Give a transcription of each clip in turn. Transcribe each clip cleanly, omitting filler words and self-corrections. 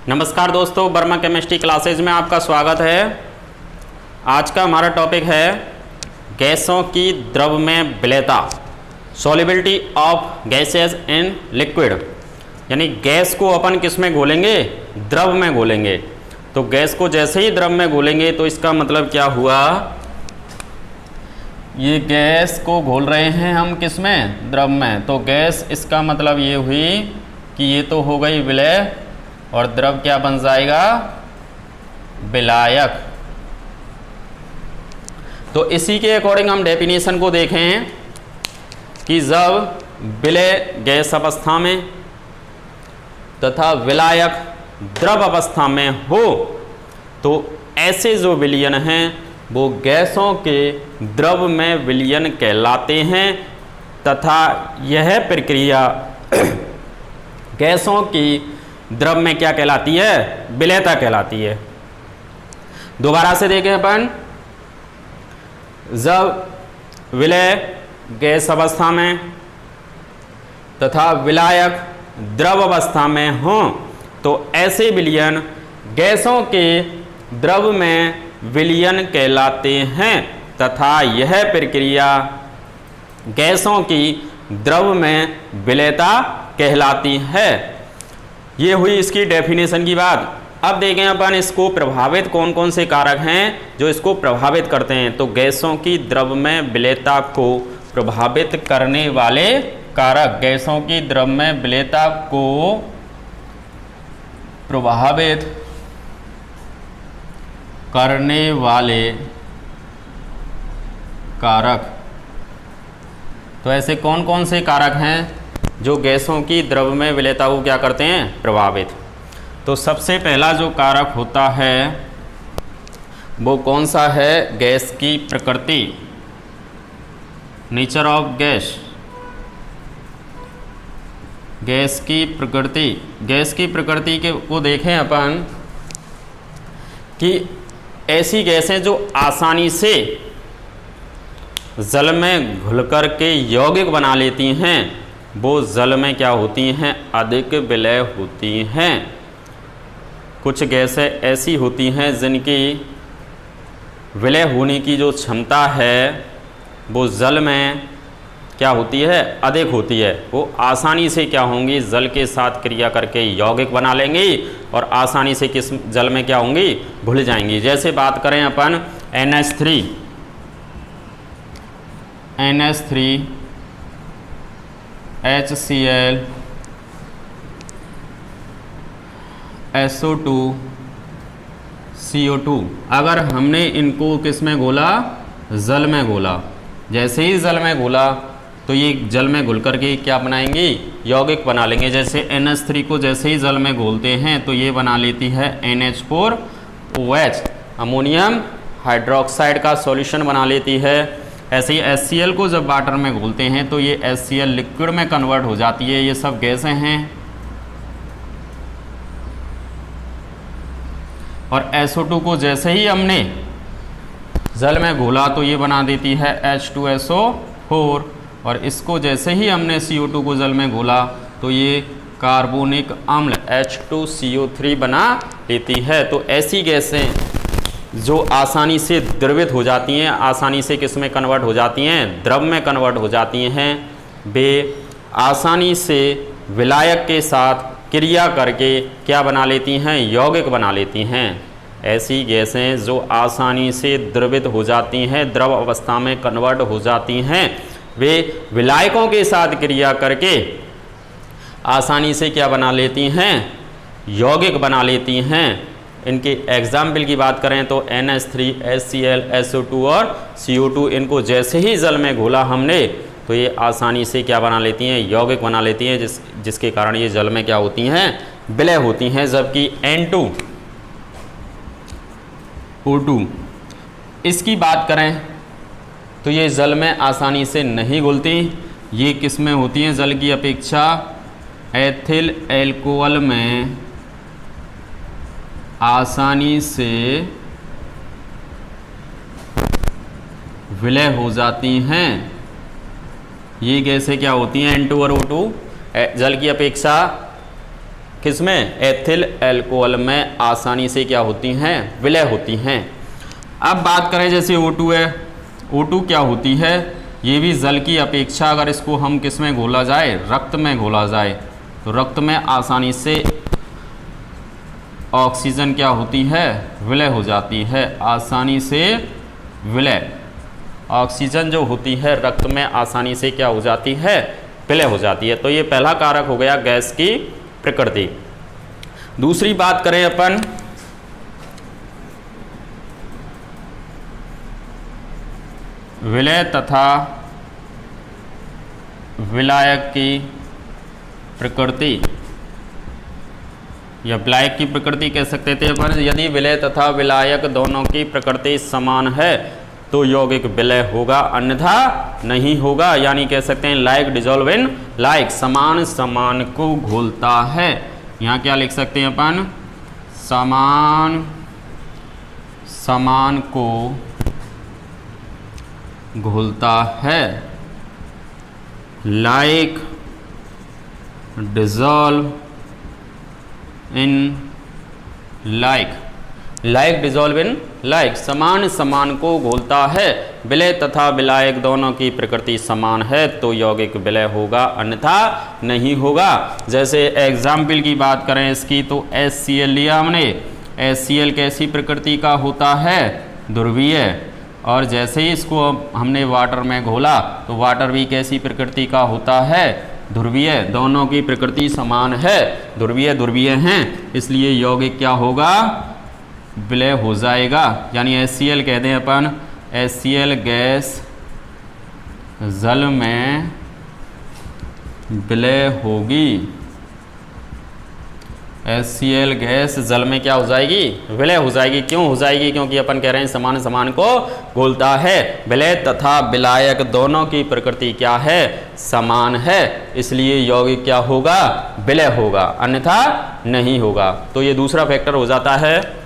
नमस्कार दोस्तों, Verma chemistry classes में आपका स्वागत है। आज का हमारा टॉपिक है गैसों की द्रव में विलेयता, solubility of gases in liquid. यानी गैस को अपन किस में घोलेंगे? द्रव में घोलेंगे। तो गैस को जैसे ही द्रव में घोलेंगे तो इसका मतलब क्या हुआ? ये गैस को घोल रहे हैं हम किस में? द्रव में। तो गैस, इसका मतलब ये हुई कि ये तो हो गई विलेय और द्रव क्या बन जाएगा? विलायक। तो इसी के अकॉर्डिंग हम डेफिनेशन को देखें कि जब विलेय गैस अवस्था में तथा विलायक द्रव अवस्था में हो तो ऐसे जो विलयन हैं वो गैसों के द्रव में विलयन कहलाते हैं तथा यह प्रक्रिया गैसों की द्रव में क्या कहलाती है? विलेयता कहलाती है। दोबारा से देखें अपन, जब विलेय गैस अवस्था में तथा विलायक द्रव अवस्था में हो तो ऐसे विलयन गैसों के द्रव में विलयन कहलाते हैं तथा यह प्रक्रिया गैसों की द्रव में विलेयता कहलाती है। ये हुई इसकी डेफिनेशन की बात। अब देखें अपन इसको प्रभावित कौन कौन से कारक हैं जो इसको प्रभावित करते हैं। तो गैसों की द्रव में विलेयता को प्रभावित करने वाले कारक, गैसों की द्रव में विलेयता को प्रभावित करने वाले कारक। तो ऐसे कौन कौन से कारक हैं जो गैसों की द्रव में विलेयता को क्या करते हैं? प्रभावित। तो सबसे पहला जो कारक होता है वो कौन सा है? गैस की प्रकृति, नेचर ऑफ गैस। गैस की प्रकृति, गैस की प्रकृति के को देखें अपन कि ऐसी गैसें जो आसानी से जल में घुलकर के यौगिक बना लेती हैं वो जल में क्या होती हैं? अधिक विलेय होती हैं। कुछ गैसें ऐसी होती हैं जिनकी विलेय होने की जो क्षमता है वो जल में क्या होती है? अधिक होती है। वो आसानी से क्या होंगी? जल के साथ क्रिया करके यौगिक बना लेंगी और आसानी से किस जल में क्या होंगी? घुल जाएंगी। जैसे बात करें अपन NH3, HCl, SO2, CO2। अगर हमने इनको किस में घोला? जल में घोला। जैसे ही जल में घोला तो ये जल में घुल करके क्या बनाएंगे? यौगिक बना लेंगे। जैसे NH3 को जैसे ही जल में घोलते हैं तो ये बना लेती है NH4OH, अमोनियम हाइड्रोक्साइड का सॉल्यूशन बना लेती है। ऐसे ही HCl को जब वाटर में घोलते हैं तो ये HCl लिक्विड में कन्वर्ट हो जाती है। ये सब गैसें हैं। और SO2 को जैसे ही हमने जल में घोला तो ये बना देती है H2SO4 और इसको जैसे ही हमने CO2 को जल में घोला तो ये कार्बोनिक अम्ल H2CO3 बना लेती है। तो ऐसी गैसें जो आसानी से द्रवित हो जाती हैं, आसानी से किस में कन्वर्ट हो जाती हैं? द्रव में कन्वर्ट हो जाती हैं। वे आसानी से विलायक के साथ क्रिया करके क्या बना लेती हैं? यौगिक बना लेती हैं। ऐसी गैसें जो आसानी से द्रवित हो जाती हैं, द्रव अवस्था में कन्वर्ट हो जाती हैं, वे विलायकों के साथ क्रिया करके आसानी से क्या बना लेती हैं? यौगिक बना लेती हैं। इनके एग्जाम्पल की बात करें तो NH3, HCl, SO2 और CO2, इनको जैसे ही जल में घोला हमने तो ये आसानी से क्या बना लेती हैं? यौगिक बना लेती हैं, जिसके कारण ये जल में क्या होती हैं? विलय होती हैं। जबकि N2O2 इसकी बात करें तो ये जल में आसानी से नहीं घुलती। ये किस में होती हैं? जल की अपेक्षा एथिल एल्कोहल में आसानी से विलय हो जाती हैं। ये गैसें क्या होती हैं? N2 और O2 जल की अपेक्षा किसमें? एथिल अल्कोहल में आसानी से क्या होती हैं? विलय होती हैं। अब बात करें जैसे O2 है, O2 क्या होती है? ये भी जल की अपेक्षा अगर इसको हम किस में घोला जाए? रक्त में घोला जाए तो रक्त में आसानी से ऑक्सीजन क्या होती है? विलय हो जाती है। आसानी से विलय, ऑक्सीजन जो होती है रक्त में आसानी से क्या हो जाती है? विलय हो जाती है। तो ये पहला कारक हो गया गैस की प्रकृति। दूसरी बात करें अपन विलय तथा विलायक की प्रकृति, या विलायक की प्रकृति कह सकते थे अपन। यदि विलय तथा विलायक दोनों की प्रकृति समान है तो यौगिक विलय होगा, अन्यथा नहीं होगा। यानी कह सकते हैं लाइक डिजॉल्व इन लाइक, समान समान को घोलता है। यहाँ क्या लिख सकते हैं अपन? समान समान को घोलता है। Like dissolve in like, like dissolve in like, समान समान को घोलता है। विलय तथा विलायक दोनों की प्रकृति समान है तो यौगिक विलय होगा, अन्यथा नहीं होगा। जैसे एग्जाम्पल की बात करें इसकी तो HCl लिया हमने। HCl कैसी प्रकृति का होता है? ध्रुवीय। और जैसे ही इसको हमने वाटर में घोला तो वाटर भी कैसी प्रकृति का होता है? ध्रुवीय। दोनों की प्रकृति समान है, ध्रुवीय ध्रुवीय हैं, इसलिए यौगिक क्या होगा? विलय हो जाएगा। यानी HCl कहते हैं अपन, HCl गैस जल में विलय होगी। HCl गैस जल में क्या हो जाएगी? विलय हो जाएगी। क्यों हो जाएगी? क्योंकि अपन कह रहे हैं समान समान को घोलता है। विलय तथा विलायक दोनों की प्रकृति क्या है? समान है, इसलिए यौगिक क्या होगा? विलय होगा, अन्यथा नहीं होगा। तो ये दूसरा फैक्टर हो जाता है।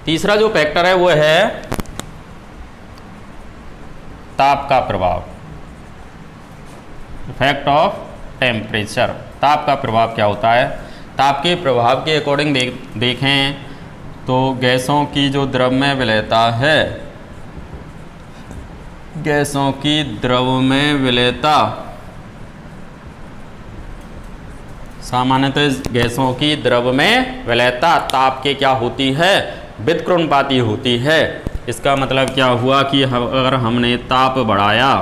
तीसरा जो फैक्टर है वो है ताप का प्रभाव, इफेक्ट ऑफ टेम्परेचर। ताप का प्रभाव क्या होता है? ताप के प्रभाव के अकॉर्डिंग देखें तो गैसों की जो द्रव में विलयता है, गैसों की द्रव में विलयता, सामान्यतः गैसों की द्रव में विलयता ताप के क्या होती है? व्युत्क्रमणपाती होती है। इसका मतलब क्या हुआ कि अगर हमने ताप बढ़ाया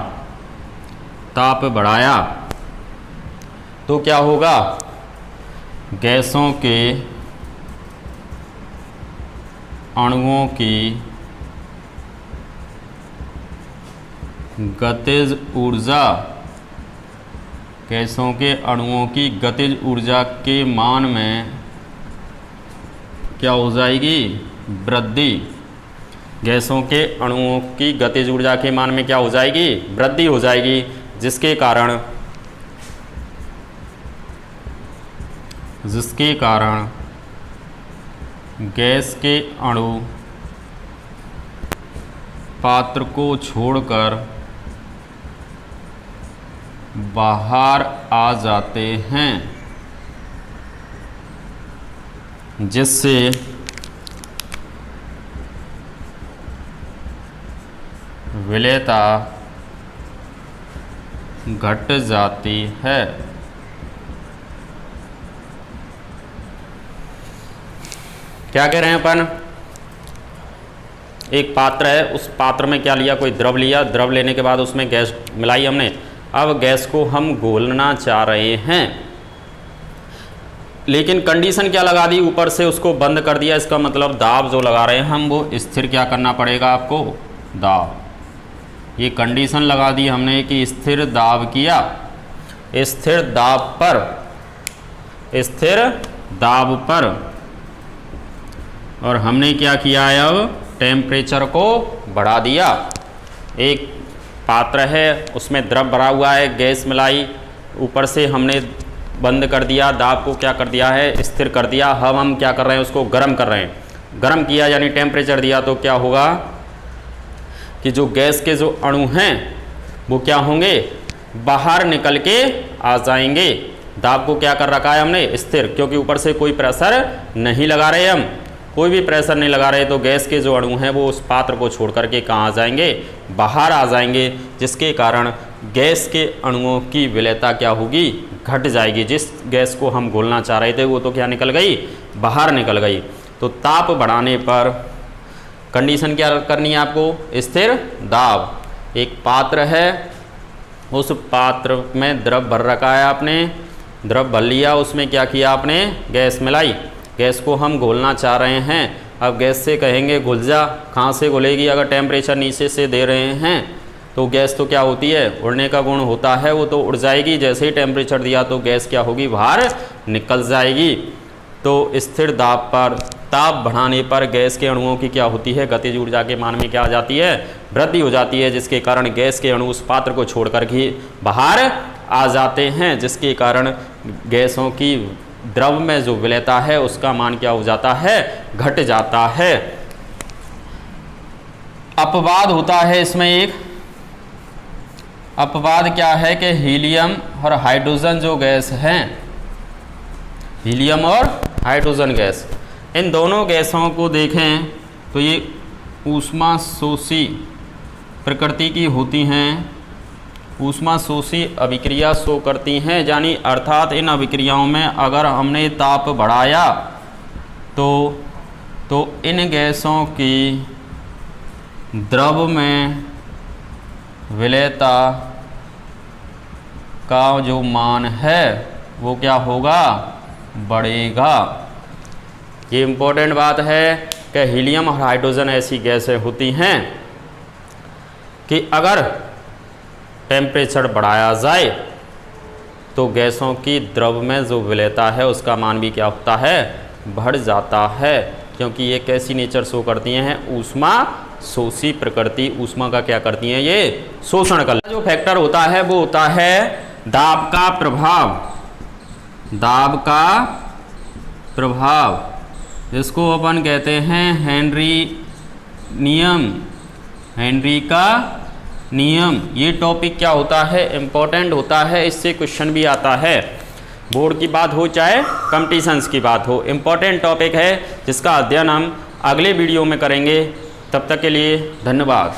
तो क्या होगा? गैसों के अणुओं की गतिज ऊर्जा, गैसों के अणुओं की गतिज ऊर्जा के मान में क्या हो जाएगी? वृद्धि। गैसों के अणुओं की गतिज ऊर्जा के मान में क्या हो जाएगी? वृद्धि हो जाएगी, जिसके कारण गैस के अणु पात्र को छोड़कर बाहर आ जाते हैं, जिससे विलयता घट जाती है। क्या कह रहे हैं अपन? एक पात्र है, उस पात्र में क्या लिया? कोई द्रव लिया, द्रव लेने के बाद उसमें गैस मिलाई हमने। अब गैस को हम घोलना चाह रहे हैं, लेकिन कंडीशन क्या लगा दी? ऊपर से उसको बंद कर दिया। इसका मतलब दाब जो लगा रहे हैं हम वो स्थिर क्या करना पड़ेगा आपको? दाब। ये कंडीशन लगा दी हमने कि स्थिर दाब किया। स्थिर दाब पर और हमने क्या किया है? अब टेम्परेचर को बढ़ा दिया। एक पात्र है, उसमें द्रव भरा हुआ है, गैस मिलाई, ऊपर से हमने बंद कर दिया, दाब को क्या कर दिया है, स्थिर कर दिया। हम क्या कर रहे हैं, उसको गर्म कर रहे हैं। गर्म किया यानी टेम्परेचर दिया, तो क्या होगा कि जो गैस के जो अणु हैं वो क्या होंगे, बाहर निकल के आ जाएंगे। दाब को क्या कर रखा है हमने, स्थिर, क्योंकि ऊपर से कोई प्रेशर नहीं लगा रहे, हम कोई भी प्रेशर नहीं लगा रहे, तो गैस के जो अणु हैं वो उस पात्र को छोड़ करके कहाँ आ जाएंगे, बाहर आ जाएंगे, जिसके कारण गैस के अणुओं की विलेयता क्या होगी, घट जाएगी। जिस गैस को हम घोलना चाह रहे थे वो तो क्या निकल गई, बाहर निकल गई। तो ताप बढ़ाने पर कंडीशन क्या करनी है आपको, स्थिर दाब। एक पात्र है, उस पात्र में द्रव भर रखा है आपने, द्रव भर लिया, उसमें क्या किया आपने, गैस मिलाई। गैस को हम घोलना चाह रहे हैं। अब गैस से कहेंगे घुल जा, कहाँ से घुलेगी, अगर टेम्परेचर नीचे से दे रहे हैं तो गैस तो क्या होती है, उड़ने का गुण होता है, वो तो उड़ जाएगी। जैसे ही टेम्परेचर दिया तो गैस क्या होगी, बाहर निकल जाएगी। तो स्थिर दाब पर ताप बढ़ाने पर गैस के अणुओं की क्या होती है, गतिज ऊर्जा के मान में क्या आ जाती है, वृद्धि हो जाती है, जिसके कारण गैस के अणु उस पात्र को छोड़कर के बाहर आ जाते हैं, जिसके कारण गैसों की द्रव में जो विलेयता है उसका मान क्या हो जाता है, घट जाता है। अपवाद होता है इसमें एक, अपवाद क्या है कि हीलियम और हाइड्रोजन जो गैस हैं, हीलियम और हाइड्रोजन गैस, इन दोनों गैसों को देखें तो ये ऊष्मा शोषी प्रकृति की होती हैं, ऊष्मा शोषी अभिक्रिया शो करती हैं, यानी अर्थात इन अभिक्रियाओं में अगर हमने ताप बढ़ाया तो इन गैसों की द्रव में विलेयता का जो मान है वो क्या होगा, बढ़ेगा। ये इम्पोर्टेंट बात है कि हीलियम और हाइड्रोजन ऐसी गैसें होती हैं कि अगर टेम्परेचर बढ़ाया जाए तो गैसों की द्रव में जो विलेयता है उसका मान भी क्या होता है, बढ़ जाता है, क्योंकि ये कैसी नेचर शो करती हैं, ऊष्मा शोषी प्रकृति, ऊष्मा का क्या करती हैं, ये शोषण कर। जो फैक्टर होता है वो होता है दाब का प्रभाव, दाब का प्रभाव, जिसको अपन कहते हैं हेनरी नियम, हेनरी का नियम। ये टॉपिक क्या होता है, इम्पोर्टेंट होता है, इससे क्वेश्चन भी आता है, बोर्ड की बात हो चाहे कॉम्पिटिशन्स की बात हो, इम्पोर्टेंट टॉपिक है जिसका अध्ययन हम अगले वीडियो में करेंगे। तब तक के लिए धन्यवाद।